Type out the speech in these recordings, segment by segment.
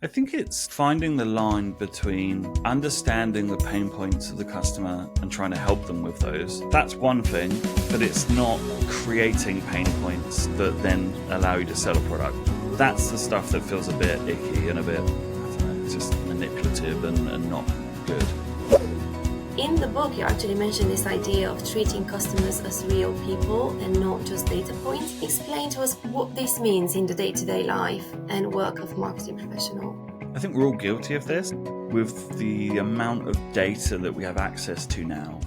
I think it's finding the line between understanding the pain points of the customer and trying to help them with those. That's one thing, but it's not creating pain points that then allow you to sell a product. That's the stuff that feels a bit icky and a bit, I don't know, just manipulative and not good. In the book, you actually mentioned this idea of treating customers as real people and not just data points. Explain to us what this means in the day-to-day life and work of a marketing professional. I think we're all guilty of this with the amount of data that we have access to now.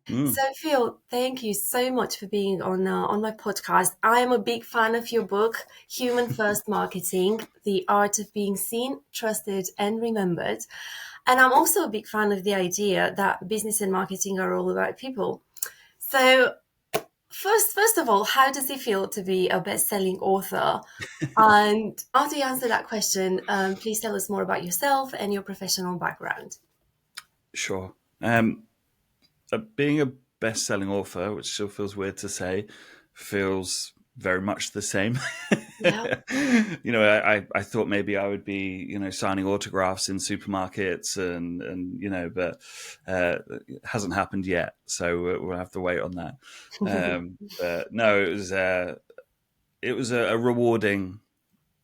So Phil, thank you so much for being on my podcast. I am a big fan of your book, Human First Marketing, The Art of Being Seen, Trusted and Remembered. And I'm also a big fan of the idea that business and marketing are all about people. So first of all, how does it feel to be a best-selling author? And after you answer that question, please tell us more about yourself and your professional background. Sure. Being a best-selling author, which still feels weird to say, feels very much the same. Yeah. I thought maybe I would be, signing autographs in supermarkets and but it hasn't happened yet. So we'll have to wait on that. But no, it was a rewarding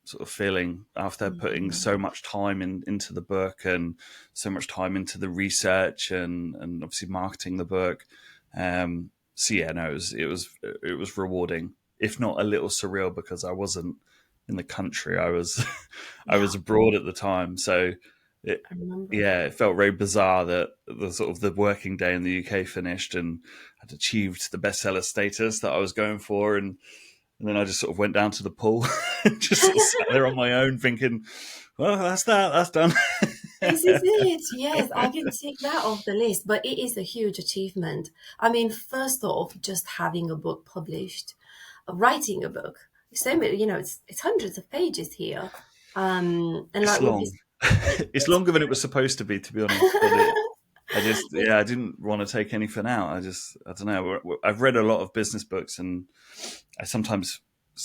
sort of feeling after putting so much time into the book and so much time into the research and obviously marketing the book. It was rewarding, if not a little surreal, because I wasn't in the country. I was abroad at the time, so it felt very bizarre that the working day in the UK finished and I'd achieved the bestseller status that I was going for, and then I just sort of went down to the pool and just sort of sat there on my own thinking, well, that's done. This is it. Yes, I can take that off the list, but it is a huge achievement. I mean, first off, just having a book published, writing a book. So many, it's hundreds of pages here. And it's long. It's longer than it was supposed to be honest. I didn't want to take anything out. I don't know. I've read a lot of business books, and I sometimes,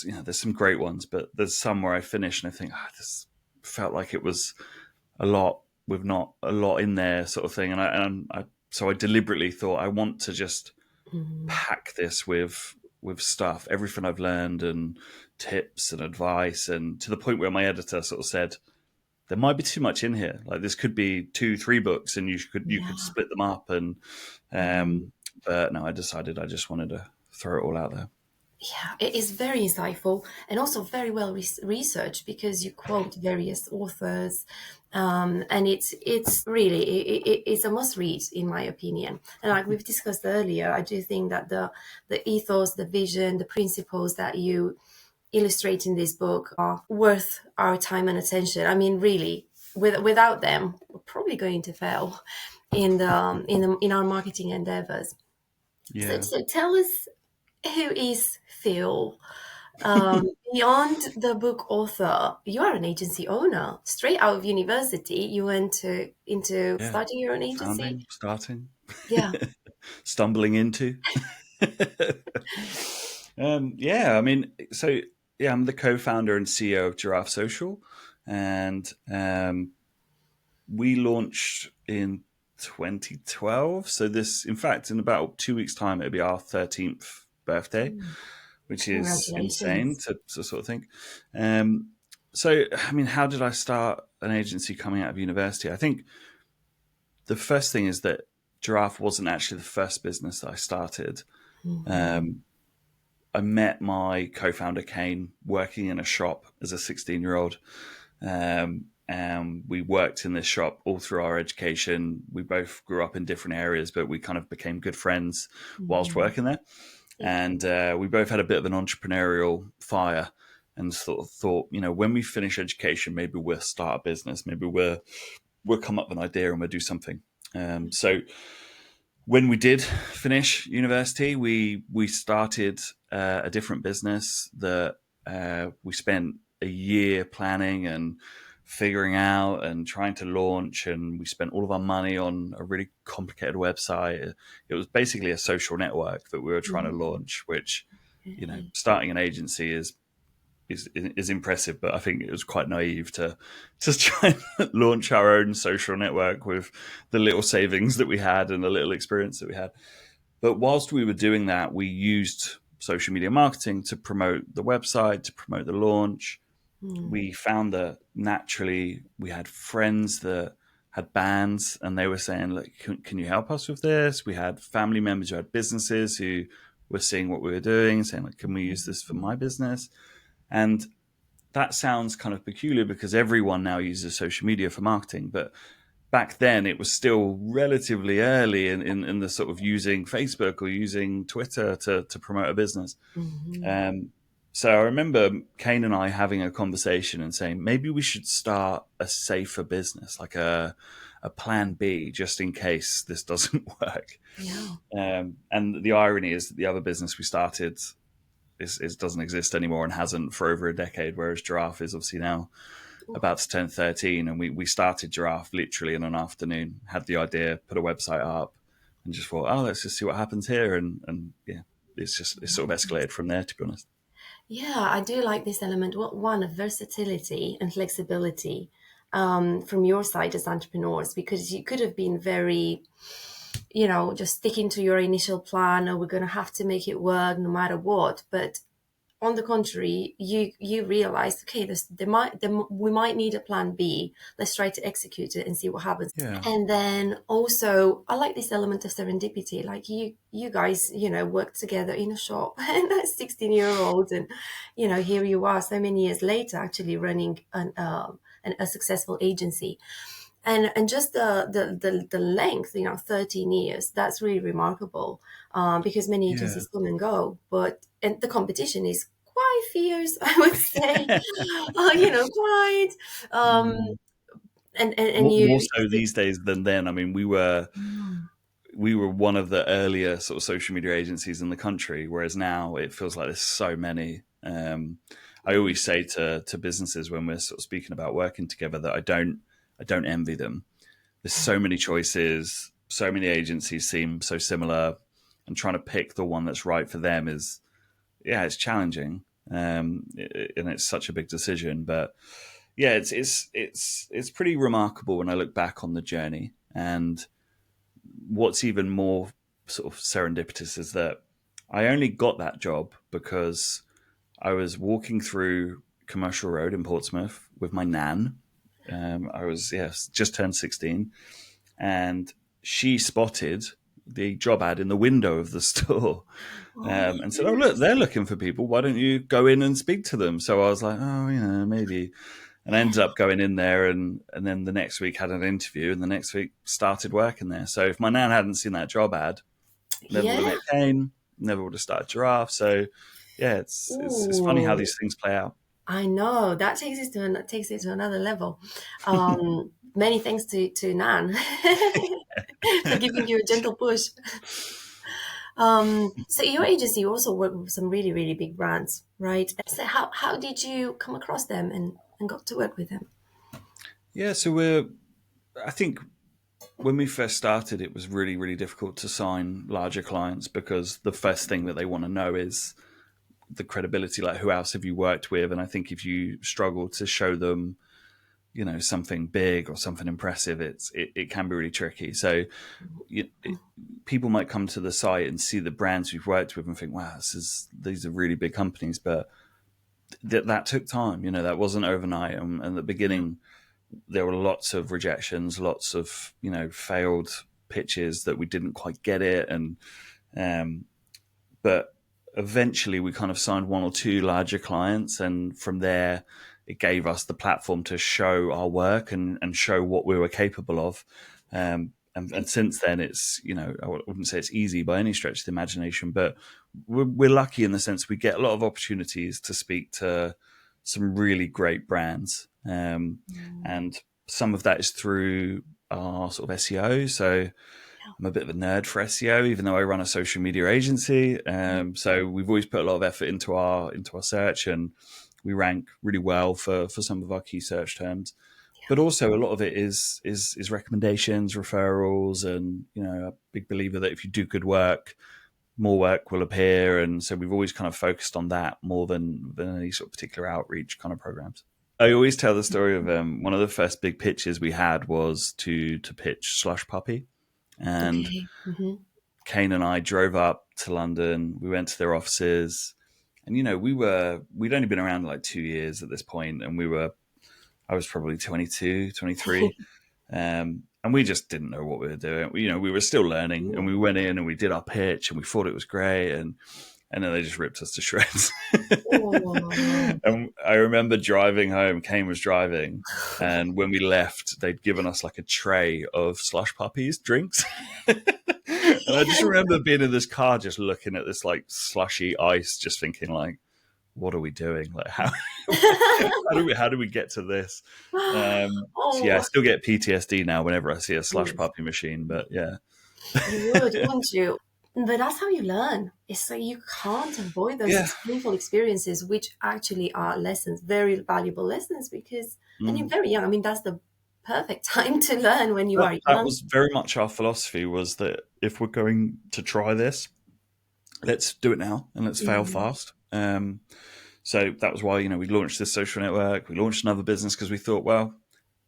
there's some great ones, but there's some where I finish and I think, this felt like it was a lot with not a lot in there, sort of thing. So I deliberately thought I want to just pack this with stuff, everything I've learned and tips and advice, and to the point where my editor sort of said, there might be too much in here. Like this could be 2-3 books, and you could split them up. And but no, I decided I just wanted to throw it all out there. Yeah, it is very insightful and also very well researched, because you quote various authors, and it's really it's a must read in my opinion. And like we've discussed earlier, I do think that the ethos, the vision, the principles that you illustrate in this book are worth our time and attention. I mean, really, without them, we're probably going to fail in our marketing endeavors. Yeah. So tell us, who is Phil? Beyond the book author, you are an agency owner. Straight out of university, you went into starting your own agency. Starting. Yeah. Stumbling into. I'm the co-founder and CEO of Giraffe Social, and we launched in 2012. So this, in fact, in about 2 weeks' time, it'll be our 13th birthday, which is insane to sort of think. How did I start an agency coming out of university? I think the first thing is that Giraffe wasn't actually the first business that I started. I met my co-founder, Kane, working in a shop as a 16-year-old. And we worked in this shop all through our education. We both grew up in different areas, but we kind of became good friends whilst working there. And we both had a bit of an entrepreneurial fire and sort of thought, when we finish education, maybe we'll start a business. Maybe we'll come up with an idea and we'll do something. So when we did finish university, we started a different business that we spent a year planning and figuring out and trying to launch, and we spent all of our money on a really complicated website. It was basically a social network that we were trying to launch, which, starting an agency is is impressive, but I think it was quite naive to just try and launch our own social network with the little savings that we had and the little experience that we had. But whilst we were doing that, we used social media marketing to promote the website, to promote the launch. We found that naturally we had friends that had bands and they were saying, look, can you help us with this? We had family members who had businesses who were seeing what we were doing, saying, like, can we use this for my business? And that sounds kind of peculiar because everyone now uses social media for marketing. But back then it was still relatively early in the sort of using Facebook or using Twitter to promote a business. So I remember Kane and I having a conversation and saying, maybe we should start a safer business, like a plan B, just in case this doesn't work. Yeah. And the irony is that the other business we started doesn't exist anymore and hasn't for over a decade, whereas Giraffe is obviously now about to turn 13. And we started Giraffe literally in an afternoon, had the idea, put a website up, and just thought, oh, let's just see what happens here. And yeah, it's sort of escalated from there, to be honest. Yeah, I do like this element. One, of versatility and flexibility from your side as entrepreneurs, because you could have been very, just sticking to your initial plan, or we're going to have to make it work no matter what. But on the contrary, you realize, okay, we might need a plan B. Let's try to execute it and see what happens. Yeah. And then also, I like this element of serendipity. Like you guys, worked together in a shop, and 16-year-olds, and here you are, so many years later, actually running a successful agency. And just the length, 13 years, that's really remarkable, because many agencies come and go, and the competition is quite fierce, I would say. Quite. And More so these days than then. I mean, we were Mm. one of the earlier sort of social media agencies in the country, whereas now it feels like there's so many. I always say to businesses when we're sort of speaking about working together that I don't envy them. There's so many choices, so many agencies seem so similar, and trying to pick the one that's right for them it's challenging, and it's such a big decision. But yeah, it's pretty remarkable when I look back on the journey. And what's even more sort of serendipitous is that I only got that job because I was walking through Commercial Road in Portsmouth with my nan. I was just turned 16, and she spotted the job ad in the window of the store, and said, "Oh, look, they're looking for people. Why don't you go in and speak to them?" So I was like, "Oh, maybe." And I ended up going in there, and then the next week had an interview, and the next week started working there. So if my nan hadn't seen that job ad, never would have met Kane, never would have started Giraffe. So yeah, it's funny how these things play out. I know that takes it to another level. Many thanks to Nan for giving you a gentle push. So your agency also worked with some really, really big brands, right? So how did you come across them and got to work with them? Yeah, so I think when we first started, it was really, really difficult to sign larger clients because the first thing that they want to know is the credibility, like who else have you worked with? And I think if you struggle to show them, something big or something impressive, it can be really tricky. So people might come to the site and see the brands we've worked with and think, wow, these are really big companies. But that took time, that wasn't overnight. And at the beginning, there were lots of rejections, lots of, failed pitches that we didn't quite get it. But eventually we kind of signed one or two larger clients. And from there, it gave us the platform to show our work and show what we were capable of. And since then, it's, I wouldn't say it's easy by any stretch of the imagination, but we're lucky in the sense we get a lot of opportunities to speak to some really great brands. And some of that is through our sort of SEO. So I'm a bit of a nerd for SEO, even though I run a social media agency. So we've always put a lot of effort into our search, and we rank really well for some of our key search terms. But also a lot of it is recommendations, referrals, and a big believer that if you do good work, more work will appear. And so we've always kind of focused on that more than any sort of particular outreach kind of programs. I always tell the story of one of the first big pitches we had was to pitch Slush Puppy. And Okay. Mm-hmm. Kane and I drove up to London. We went to their offices. And, we'd only been around like 2 years at this point, and I was probably 22, 23. And we just didn't know what we were doing. We were still learning, and we went in and we did our pitch and we thought it was great. And then they just ripped us to shreds. Oh. And I remember driving home, Kane was driving, and when we left, they'd given us like a tray of Slush Puppies drinks. And I just remember being in this car, just looking at this like slushy ice, just thinking like, what are we doing? Like how do we get to this? So yeah, I still get PTSD now whenever I see a Slush Puppy machine, but yeah. You would, wouldn't you? But that's how you learn. It's like you can't avoid those painful experiences, which actually are lessons, very valuable lessons, because and you're very young. I mean, that's the perfect time to learn when you are young. That was very much our philosophy, was that if we're going to try this, let's do it now and let's fail fast. So that was why, we launched this social network. We launched another business because we thought, well,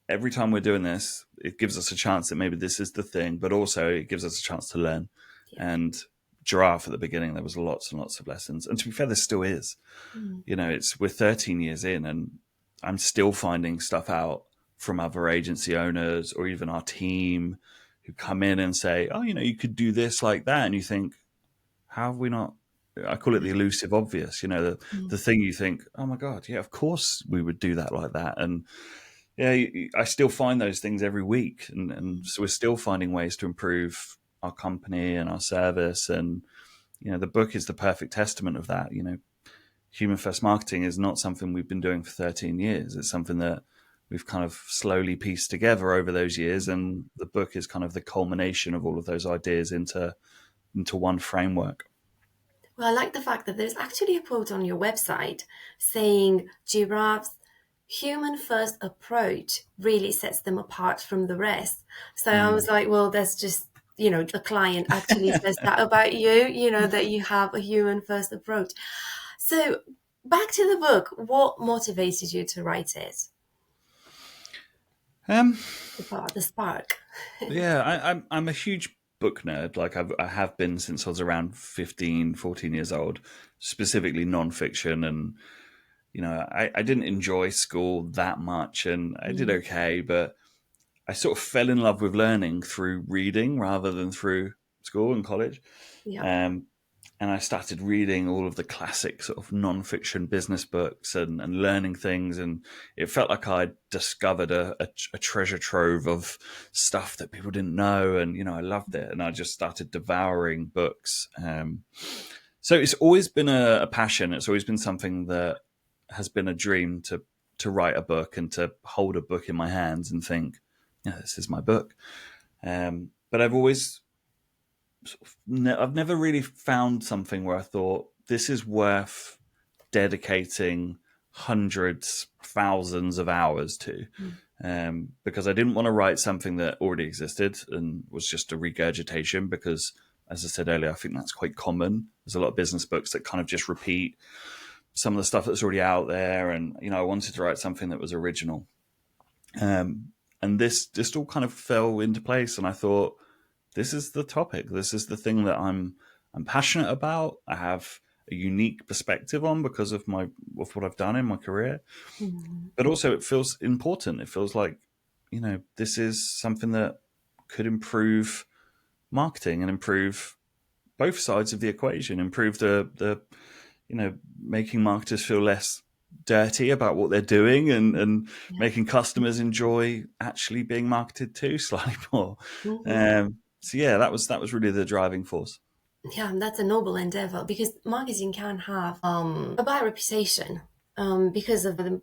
every time we're doing this, it gives us a chance that maybe this is the thing, but also it gives us a chance to learn. And Giraffe at the beginning, there was lots and lots of lessons. And to be fair, there still is. We're 13 years in, and I'm still finding stuff out from other agency owners or even our team who come in and say, oh, you could do this like that. And you think, how have we not? I call it the elusive obvious, the thing you think, oh my God, yeah, of course we would do that like that. And yeah, I still find those things every week. And so we're still finding ways to improve our company and our service. And, the book is the perfect testament of that. Human first marketing is not something we've been doing for 13 years. It's something that we've kind of slowly pieced together over those years. And the book is kind of the culmination of all of those ideas into one framework. Well, I like the fact that there's actually a quote on your website saying Giraffe's human-first approach really sets them apart from the rest. So I was like, well, that's just, the client actually says that about you, that you have a human-first approach. So back to the book, what motivated you to write it? The spark. Yeah, I'm a huge book nerd. Like I have been since I was around 15, 14 years old, specifically nonfiction. And, I didn't enjoy school that much, and I did okay, but I sort of fell in love with learning through reading rather than through school and college. Yeah. And I started reading all of the classic sort of nonfiction business books and learning things. And it felt like I'd discovered a treasure trove of stuff that people didn't know. And, I loved it. And I just started devouring books. So it's always been a passion. It's always been something that has been a dream to write a book and to hold a book in my hands and think, yeah, this is my book. But I've always... I've never really found something where I thought this is worth dedicating hundreds, thousands of hours to, because I didn't want to write something that already existed and was just a regurgitation, because, as I said earlier, I think that's quite common. There's a lot of business books that kind of just repeat some of the stuff that's already out there. And, I wanted to write something that was original. And this just all kind of fell into place. And I thought, this is the topic. This is the thing that I'm passionate about. I have a unique perspective on because of what I've done in my career. But also it feels important. It feels like, this is something that could improve marketing and improve both sides of the equation, improve the making marketers feel less dirty about what they're doing and making customers enjoy actually being marketed to slightly more. So yeah, that was really the driving force. Yeah, that's a noble endeavor, because marketing can have a bad reputation because of the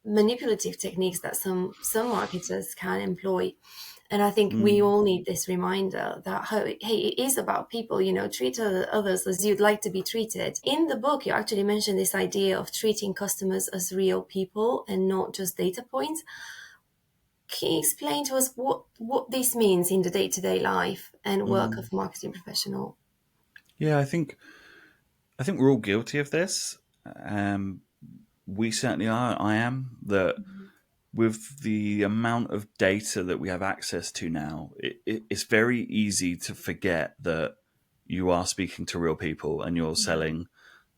manipulative techniques that some marketers can employ. And I think we all need this reminder that, hey, it is about people, treat others as you'd like to be treated. In the book, you actually mentioned this idea of treating customers as real people and not just data points. Can you explain to us what this means in the day-to-day life and work of a marketing professional? Yeah, I think we're all guilty of this. Um, we certainly are. I am. That with the amount of data that we have access to now, it's very easy to forget that you are speaking to real people and you're selling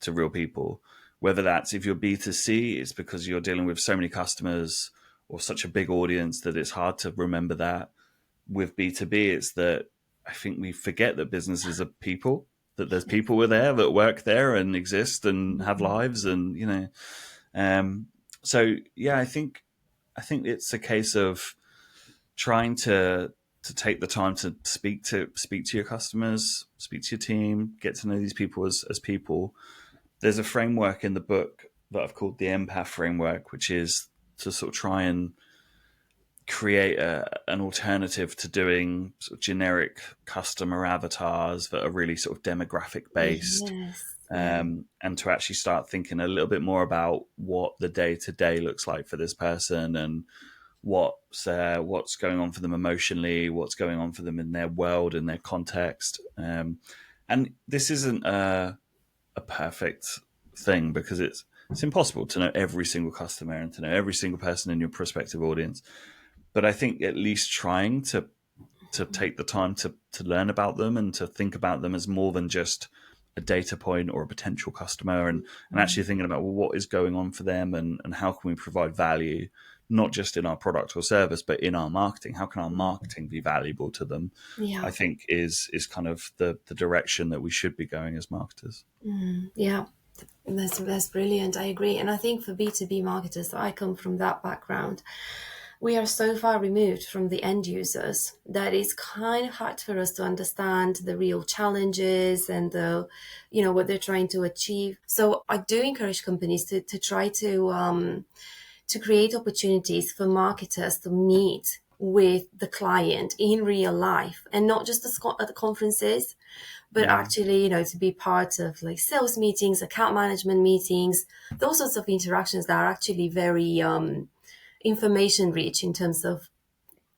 to real people. Whether that's if you're B2C, it's because you're dealing with so many customers or such a big audience that it's hard to remember that. With B2B, it's that I think we forget that businesses are people, that there's people there that work there and exist and have lives, and um, so yeah, I think it's a case of trying to take the time to speak to your customers, speak to your team, get to know these people as people. There's a framework in the book that I've called the empath framework, which is to sort of try and create an alternative to doing sort of generic customer avatars that are really sort of demographic based, Yes. Yeah. and to actually start thinking a little bit more about what the day to day looks like for this person, and what's going on for them emotionally, what's going on for them in their world and their context. And this isn't a perfect thing, because it's impossible to know every single customer and to know every single person in your prospective audience. But I think at least trying to take the time to learn about them and to think about them as more than just a data point or a potential customer, and actually thinking about, well, what is going on for them, and how can we provide value, not just in our product or service, but in our marketing. How can our marketing be valuable to them? I Yeah. think is kind of the direction that we should be going as marketers. Yeah. That's brilliant. I agree. And I think for B2B marketers, I come from that background. We are so far removed from the end users that it's kind of hard for us to understand the real challenges and what they're trying to achieve. So I do encourage companies to try to create opportunities for marketers to meet with the client in real life, and not just at the conferences, but Yeah. actually, to be part of like sales meetings, account management meetings, those sorts of interactions that are actually very information rich in terms of,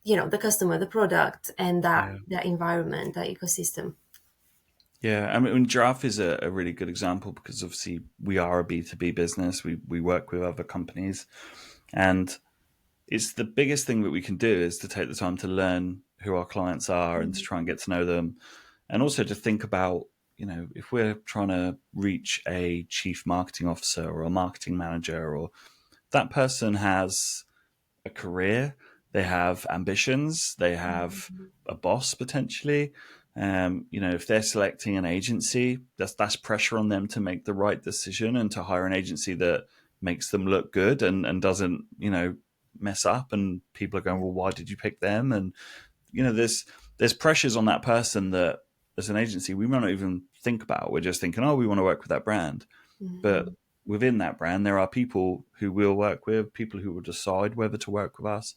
the customer, the product, and Yeah. that environment, that ecosystem. Yeah, I mean, Giraffe is a really good example, because obviously we are a B2B business. We work with other companies, and it's the biggest thing that we can do is to take the time to learn who our clients are and to try and get to know them, and also to think about, if we're trying to reach a chief marketing officer or a marketing manager, or that person has a career, they have ambitions, they have a boss potentially. If they're selecting an agency, that's pressure on them to make the right decision and to hire an agency that makes them look good and doesn't, mess up. And people are going, well, why did you pick them? And there's pressures on that person that as an agency we might not even think about. We're just thinking, oh, we want to work with that brand. But Mhm. within that brand, there are people who we'll work with, people who will decide whether to work with us,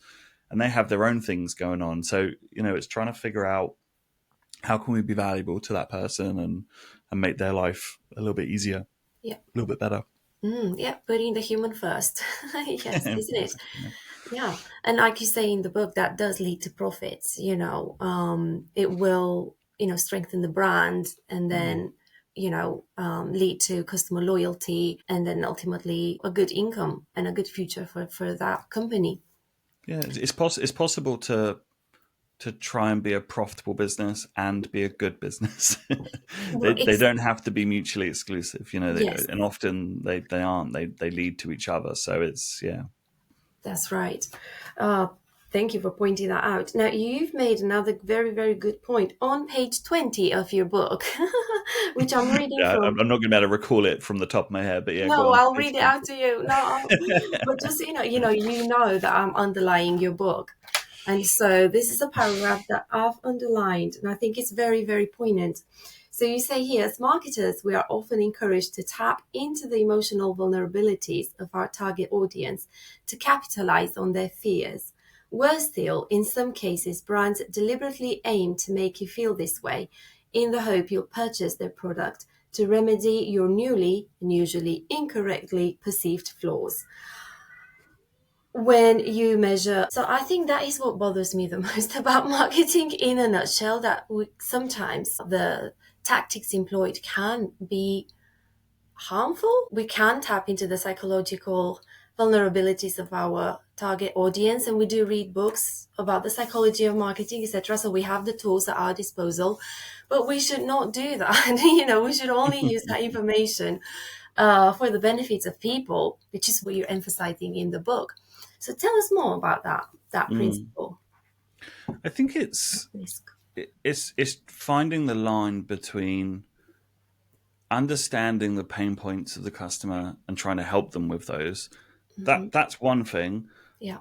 and they have their own things going on. So, it's trying to figure out how can we be valuable to that person, and make their life a little bit easier, a Yeah. little bit better. Yeah, putting the human first. Yes, isn't it? Exactly. Yeah. Yeah, and like you say in the book, that does lead to profits. It will, strengthen the brand, and Mm. then, lead to customer loyalty, and then ultimately a good income and a good future for that company. Yeah, it's possible to try and be a profitable business and be a good business. Well, They don't have to be mutually exclusive, yes, and often they aren't. They lead to each other. So it's yeah. that's right. Uh, Thank you for pointing that out. Now, you've made another very, very good point on page 20 of your book, which I'm reading Yeah, I'm from. not going to be able to recall it from the top of my head, but yeah, go No, on. I'll Page read it 20. out to you. No, but just that I'm underlining your book, and so this is a paragraph that I've underlined, and I think it's very, very poignant. So you say here, as marketers, we are often encouraged to tap into the emotional vulnerabilities of our target audience to capitalize on their fears. Worse still, in some cases, brands deliberately aim to make you feel this way in the hope you'll purchase their product to remedy your newly and usually incorrectly perceived flaws. When you measure, so I think that is what bothers me the most about marketing in a nutshell, that we, sometimes the tactics employed can be harmful. We can tap into the psychological vulnerabilities of our target audience, and we do read books about the psychology of marketing, etc. So we have the tools at our disposal, but we should not do that. We should only use that information for the benefits of people, which is what you're emphasizing in the book. So tell us more about that principle. I think it's finding the line between understanding the pain points of the customer and trying to help them with those. That's one thing. Yeah.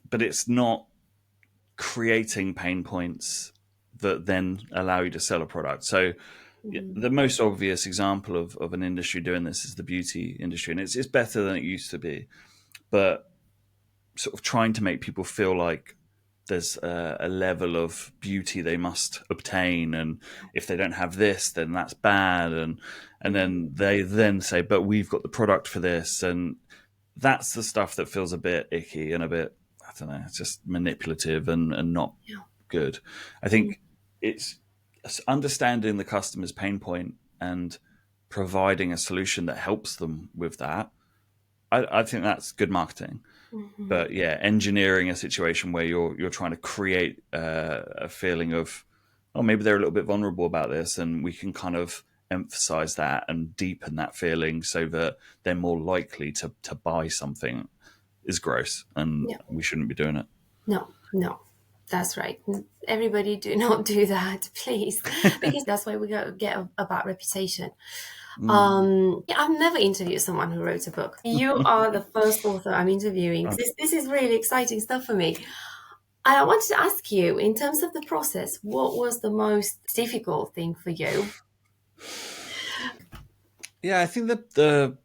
But it's not creating pain points that then allow you to sell a product. So the most obvious example of an industry doing this is the beauty industry, and it's better than it used to be, but sort of trying to make people feel like there's a level of beauty they must obtain, and if they don't have this, then that's bad, and then they then say, but we've got the product for this, and that's the stuff that feels a bit icky and a bit, I don't know, it's just manipulative and not good. I think it's understanding the customer's pain point and providing a solution that helps them with that. I think that's good marketing. But yeah, engineering a situation where you're trying to create a feeling of, oh, maybe they're a little bit vulnerable about this, and we can kind of emphasize that and deepen that feeling so that they're more likely to buy something, is gross, and we shouldn't be doing it. No, that's right. Everybody do not do that, please, because that's why we got to get a bad reputation. I've never interviewed someone who wrote a book. You are the first author I'm interviewing. This is really exciting stuff for me. And I wanted to ask you, in terms of the process, what was the most difficult thing for you? Yeah, I think that the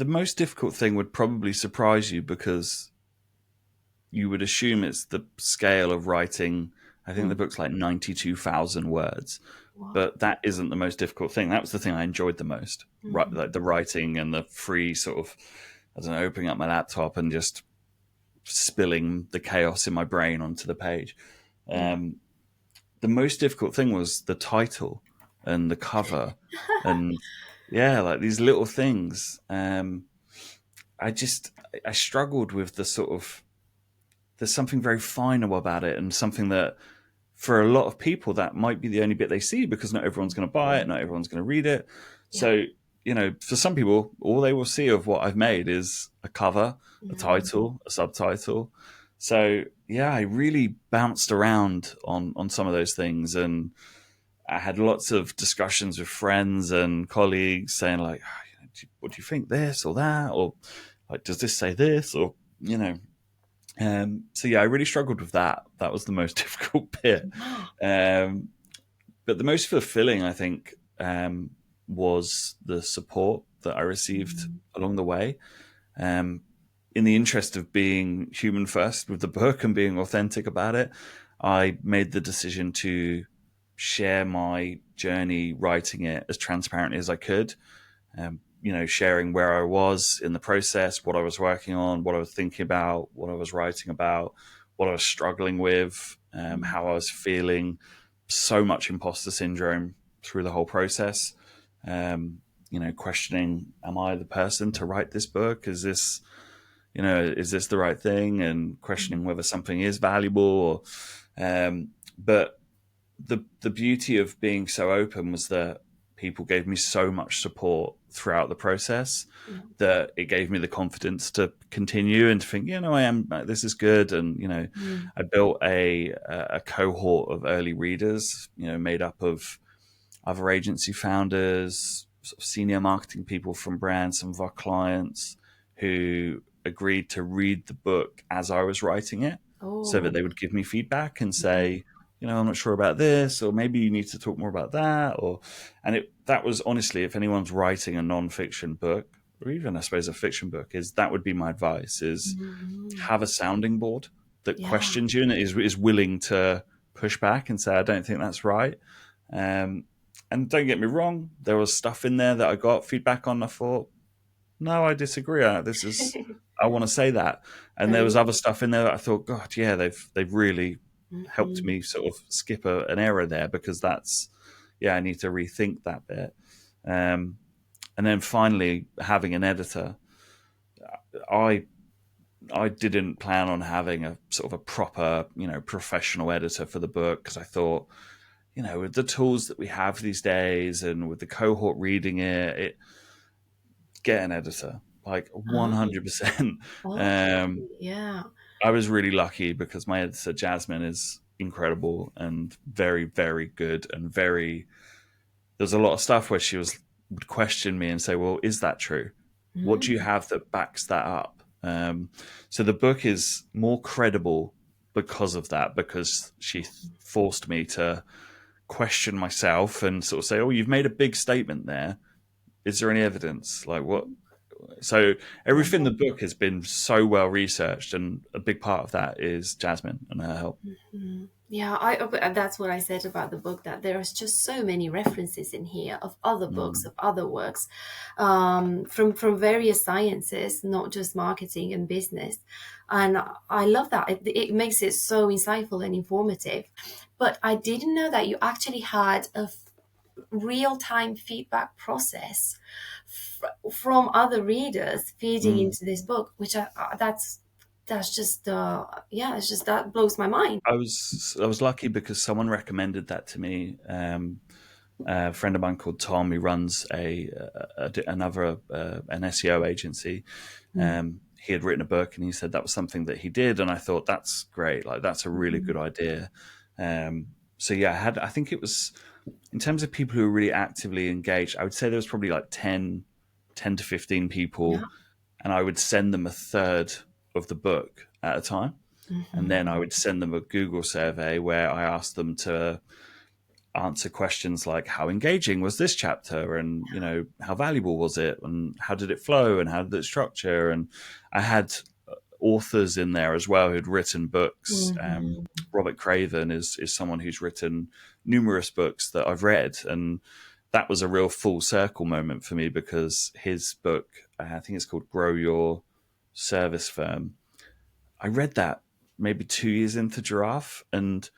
most difficult thing would probably surprise you, because you would assume it's the scale of writing. I think the book's like 92,000 words. Wow. But that isn't the most difficult thing. That was the thing I enjoyed the most, right? Like the writing and the free sort of, I don't know, opening up my laptop and just spilling the chaos in my brain onto the page. The most difficult thing was the title and the cover and like these little things. I struggled with the sort of, there's something very final about it, and something that for a lot of people that might be the only bit they see, because not everyone's going to buy it, not everyone's going to read it. So, for some people, all they will see of what I've made is a cover, a title, a subtitle. So I really bounced around on some of those things, and I had lots of discussions with friends and colleagues saying like, what do you think, this or that, or like, does this say this, or I really struggled with that. That was the most difficult bit. But the most fulfilling, I think, was the support that I received along the way. In the interest of being human first with the book and being authentic about it, I made the decision to share my journey writing it as transparently as I could. Sharing where I was in the process, what I was working on, what I was thinking about, what I was writing about, what I was struggling with, how I was feeling. So much imposter syndrome through the whole process. Questioning, am I the person to write this book? Is this the right thing? And questioning whether something is valuable. But the beauty of being so open was that people gave me so much support throughout the process that it gave me the confidence to continue and to think, this is good. And, I built a cohort of early readers, made up of other agency founders, sort of senior marketing people from brands, some of our clients who agreed to read the book as I was writing it, so that they would give me feedback and say, I'm not sure about this, or maybe you need to talk more about that. That was honestly, if anyone's writing a non-fiction book, or even I suppose a fiction book, that would be my advice, is have a sounding board that questions you and is willing to push back and say, I don't think that's right. And don't get me wrong, there was stuff in there that I got feedback on. I thought, no, I disagree. I want to say that. And there was other stuff in there that I thought, God, yeah, they've really helped me sort of skip an error there, because that's, yeah, I need to rethink that bit. And then finally having an editor, I didn't plan on having a sort of a proper, professional editor for the book, because I thought, with the tools that we have these days and with the cohort reading it, get an editor, like Oh, 100%. okay. Yeah. I was really lucky because my editor, Jasmine, is incredible and very, very good, and there's a lot of stuff where she would question me and say, well, is that true? What do you Mm. have that backs that up? So the book is more credible because of that, because she forced me to question myself and sort of say, oh, you've made a big statement there. Is there any evidence? Like what? So everything in the book has been so well researched, and a big part of that is Jasmine and her help. Mhm. Yeah, that's what I said about the book, that there's just so many references in here of other books, Mm, of other works, from various sciences, not just marketing and business. And I love that. It makes it so insightful and informative. But I didn't know that you actually had a real-time feedback process from other readers feeding mm. into this book, which that's just yeah, it's just that blows my mind. I was lucky because someone recommended that to me. A friend of mine called Tom, who runs another an SEO agency. Mm, He had written a book, and he said that was something that he did, and I thought that's great. Like that's a really mhm. good idea. So yeah, I think it was, in terms of people who were really actively engaged, I would say there was probably like 10 to 15 Yeah. people, and I would send them a third of the book at a time. And Hmm. then I would send them a Google survey where I asked them to answer questions like, how engaging was this chapter, and how valuable was it, and how did it flow, and how did it structure. And I had authors in there as well who'd written books. Hmm. Robert Craven is someone who's written numerous books that I've read, and that was a real full circle moment for me, because his book, I think it's called Grow Your Service Firm, I read that maybe 2 years into Giraffe, and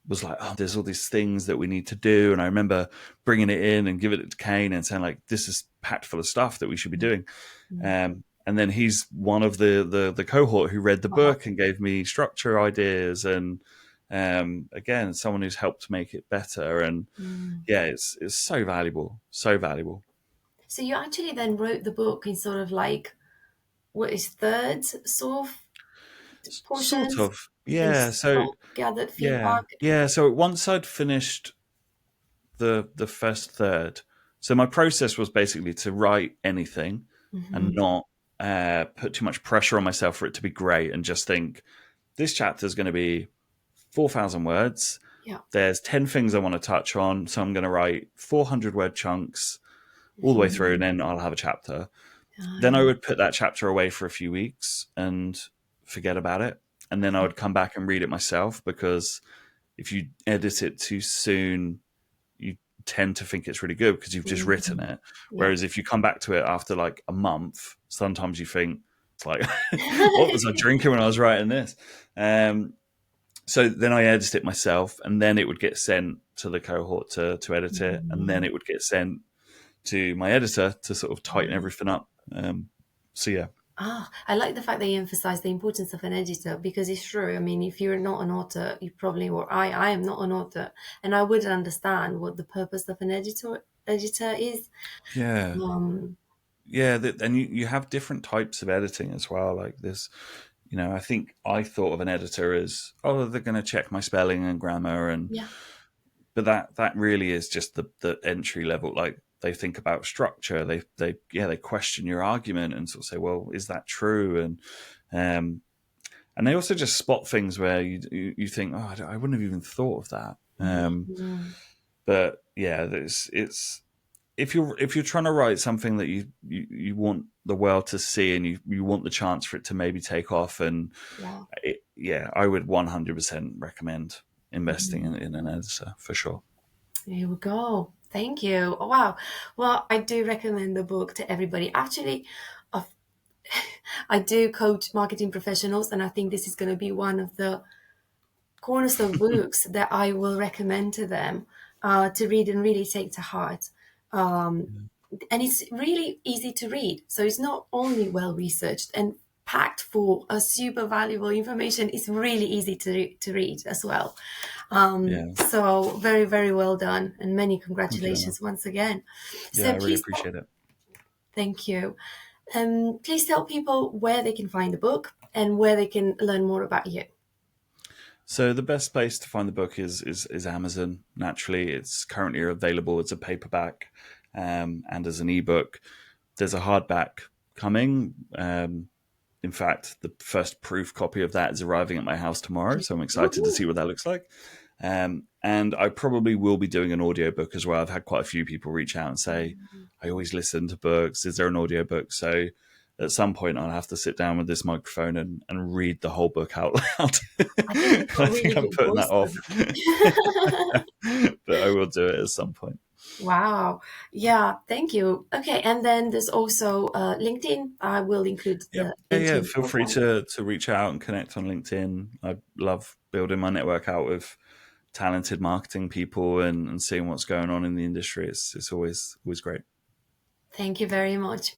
was like, oh, there's all these things that we need to do. And I remember bringing it in and giving it to Kane and saying, like, this is packed full of stuff that we should be doing. And then he's one of the cohort who read the Oh, book and gave me structure ideas, and again, someone who's helped make it better. And mm. yeah, it's so valuable, so valuable. So you actually then wrote the book in sort of like what is thirds sort of Sort portions of, yeah. based So on gathered yeah, feedback. yeah. So once I'd finished the first third. So my process was basically to write anything and Hmm. not put too much pressure on myself for it to be great, and just think this chapter is going to be 4,000 words. Yeah. There's 10 things I want to touch on, so I'm going to write 400-word chunks all the way through, and Hmm. then I'll have a chapter. Then I Yeah. would put that chapter away for a few weeks and forget about it, and then I would come back and read it myself, because if you edit it too soon, you tend to think it's really good because you've just written Mhm. it. Yeah. Whereas if you come back to it after like a month, sometimes you think, it's like, what was I drinking when I was writing this? So then I edit it myself, and then it would get sent to the cohort to edit it, and then Mhm. it would get sent to my editor to sort of tighten everything up. So yeah. Ah, I like the fact that you emphasize the importance of an editor, because it's true. I mean, if you're not an author, you probably, or I am not an author, and I wouldn't understand what the purpose of an editor is. Yeah. Um, Yeah. And you have different types of editing as well. Like this, I think I thought of an editor as, oh, they're going to check my spelling and grammar, yeah. but that really is just the entry level. Like they think about structure. They question your argument and sort of say, well, is that true? Um, and they also just spot things where you think, oh, I wouldn't have even thought of that. Mhm. But yeah, it's if you're trying to write something that you want the world to see, and you want the chance for it to maybe take off, and Yeah. yeah, I would 100% recommend investing Mhm. in an editor for sure. Here we go. Thank you. Oh, wow. Well, I do recommend the book to everybody. Actually, uh, I do coach marketing professionals, and I think this is going to be one of the cornerstone books that I will recommend to them. to read and really take to heart. And it's really easy to read. So it's not only well researched and packed full of super valuable information, it's really easy to read as well. Yeah. So very, very well done, and many Thank you, Emma. congratulations once again. Yeah, So I really please, appreciate it. thank you. Please tell people where they can find the book and where they can learn more about you. So the best place to find the book is Amazon. Naturally, it's currently available as a paperback and as an ebook. There's a hardback coming. In fact, the first proof copy of that is arriving at my house tomorrow, so I'm excited to see what that looks like. And I probably will be doing an audiobook as well. I've had quite a few people reach out and say, I always listen to books. Is there an audiobook? So at some point, I'll have to sit down with this microphone and read the whole book out loud. I think you've got I a really think I'm good putting voice that for off. that. But I will do it at some point. Wow. Yeah, thank you. Okay, and then there's also LinkedIn. I will include Yep. the Yeah, link yeah. in the Feel free profile. to reach out and connect on LinkedIn. I love building my network out with talented marketing people and seeing what's going on in the industry. It's always great. Thank you very much.